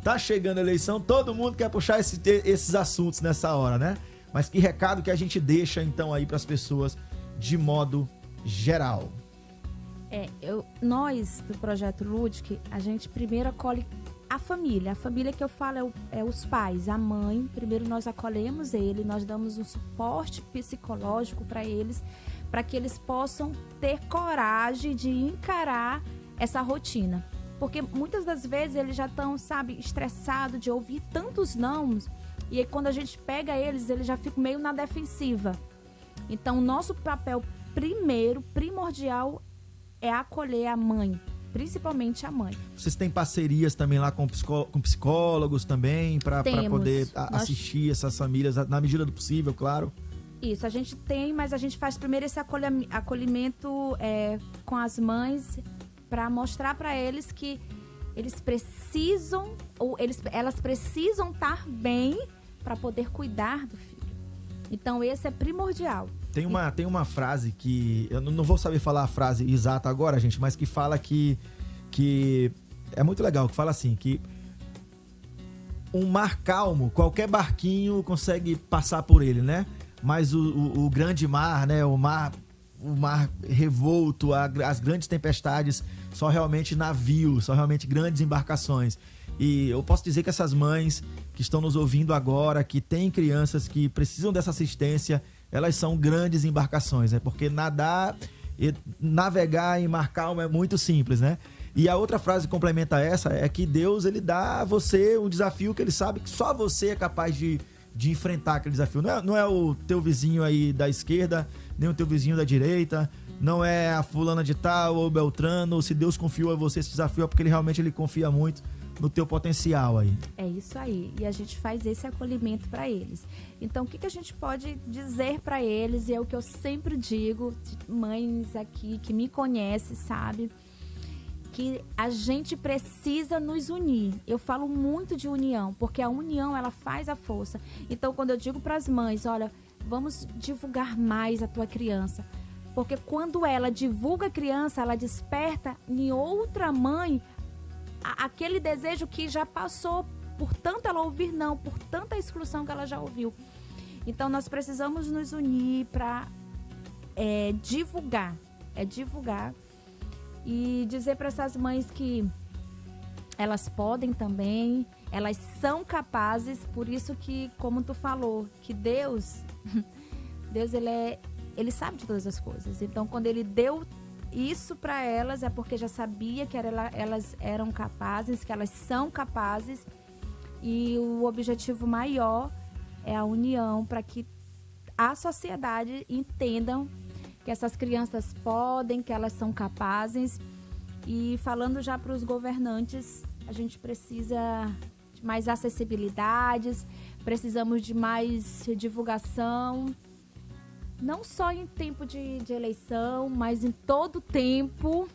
Tá chegando a eleição, todo mundo quer puxar esses assuntos nessa hora, né? Mas que recado que a gente deixa então aí para as pessoas de modo geral? Nós do Projeto Ludic, a gente primeiro acolhe a família. A família que eu falo é os pais, a mãe. Primeiro nós acolhemos ele, nós damos um suporte psicológico para eles, para que eles possam ter coragem de encarar essa rotina. Porque muitas das vezes eles já estão, estressados de ouvir tantos nãos, e aí quando a gente pega eles já ficam meio na defensiva. Então, o nosso papel primordial, é acolher a mãe, principalmente a mãe. Vocês têm parcerias também lá com psicólogos também, para poder assistir essas famílias na medida do possível, claro? Isso, a gente tem, mas a gente faz primeiro esse acolhimento com as mães, para mostrar para eles que eles precisam, elas precisam estar bem para poder cuidar do filho. Então, esse é primordial. Tem uma frase que... Eu não vou saber falar a frase exata agora, gente, mas que fala que é muito legal, que fala assim, que um mar calmo, qualquer barquinho consegue passar por ele, né? Mas o grande mar, né? O mar revolto, as grandes tempestades, só realmente navios, só realmente grandes embarcações. E eu posso dizer que essas mães que estão nos ouvindo agora, que têm crianças que precisam dessa assistência, elas são grandes embarcações, né? Porque navegar em mar calmo é muito simples, né? E a outra frase que complementa essa é que Deus, ele dá a você um desafio que ele sabe que só você é capaz de enfrentar aquele desafio. Não é o teu vizinho aí da esquerda, nem o teu vizinho da direita, não é a fulana de tal ou Beltrano. Se Deus confiou a você esse desafio, é porque ele confia muito no teu potencial aí. É isso aí. E a gente faz esse acolhimento para eles. Então, o que a gente pode dizer para eles? E é o que eu sempre digo, mães aqui que me conhecem, sabe? Que a gente precisa nos unir. Eu falo muito de união, porque a união, ela faz a força. Então, quando eu digo para as mães, olha, vamos divulgar mais a tua criança. Porque quando ela divulga a criança, ela desperta em outra mãe aquele desejo que já passou por tanto ela ouvir não, por tanta exclusão que ela já ouviu. Então, nós precisamos nos unir para divulgar. Divulgar. E dizer para essas mães que elas podem também, elas são capazes, por isso que, como tu falou, que Deus ele sabe de todas as coisas. Então, quando ele deu isso para elas, é porque já sabia que elas eram capazes, que elas são capazes. E o objetivo maior é a união, para que a sociedade entendam que essas crianças podem, que elas são capazes. E falando já para os governantes, a gente precisa de mais acessibilidades, precisamos de mais divulgação, não só em tempo de eleição, mas em todo tempo,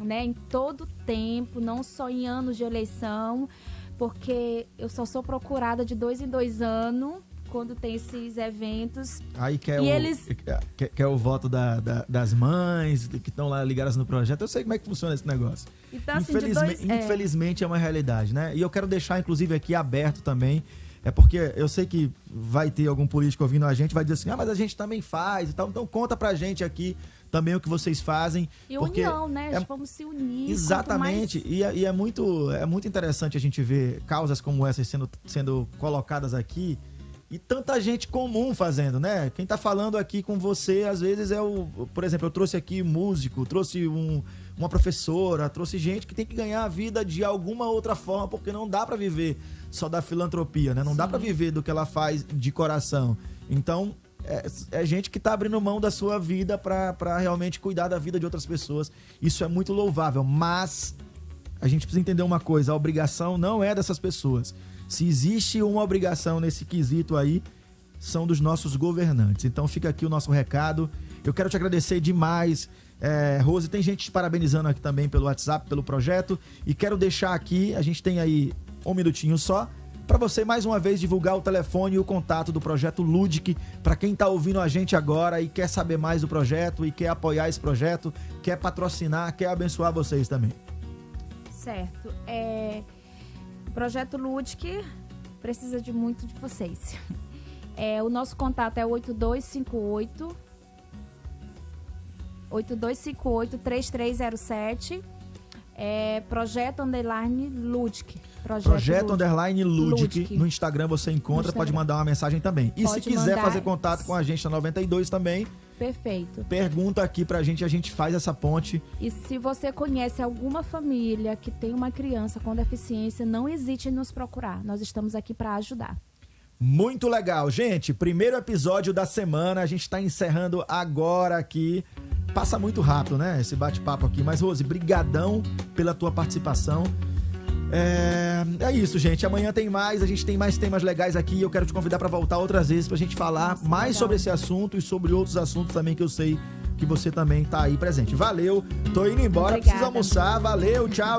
né? Em todo tempo, não só em anos de eleição, porque eu só sou procurada de 2 em 2 anos, quando tem esses eventos. Aí quer o voto das mães que estão lá ligadas no projeto. Eu sei como é que funciona esse negócio. Então, assim, infelizmente é uma realidade, né? E eu quero deixar, inclusive, aqui aberto também. É porque eu sei que vai ter algum político ouvindo a gente, vai dizer assim, mas a gente também faz e tal. Então conta pra gente aqui também o que vocês fazem. E união, né? Vamos se unir. Exatamente. Mais... E é muito interessante a gente ver causas como essas sendo colocadas aqui. E tanta gente comum fazendo, né? Quem tá falando aqui com você, às vezes, por exemplo, eu trouxe aqui músico, trouxe uma professora, trouxe gente que tem que ganhar a vida de alguma outra forma, porque não dá pra viver só da filantropia, né? Não dá pra viver do que ela faz de coração. Então, é gente que tá abrindo mão da sua vida pra realmente cuidar da vida de outras pessoas. Isso é muito louvável, mas a gente precisa entender uma coisa, a obrigação não é dessas pessoas. Se existe uma obrigação nesse quesito aí, são dos nossos governantes. Então fica aqui o nosso recado. Eu quero te agradecer demais, Rose. Tem gente te parabenizando aqui também pelo WhatsApp, pelo projeto. E quero deixar aqui, a gente tem aí um minutinho só, para você mais uma vez divulgar o telefone e o contato do Projeto Ludic, para quem está ouvindo a gente agora e quer saber mais do projeto e quer apoiar esse projeto, quer patrocinar, quer abençoar vocês também. Certo. O Projeto Ludic precisa de muito de vocês. O nosso contato é 8258-3307. Projeto Underline Ludic. Projeto Underline Ludic. No Instagram você encontra, pode mandar uma mensagem também. E se quiser fazer contato com a gente na 92 também, perfeito, pergunta aqui pra gente, a gente faz essa ponte. E se você conhece alguma família que tem uma criança com deficiência, não hesite em nos procurar. Nós estamos aqui para ajudar. Muito legal, gente. Primeiro episódio da semana, a gente tá encerrando agora aqui. Passa muito rápido, né, esse bate-papo aqui. Mas, Rose, brigadão pela tua participação. É isso, gente. Amanhã tem mais, a gente tem mais temas legais aqui. Eu quero te convidar para voltar outras vezes pra gente falar mais sobre esse assunto e sobre outros assuntos também que eu sei que você também tá aí presente. Valeu, tô indo embora, preciso almoçar. Valeu, tchau, gente.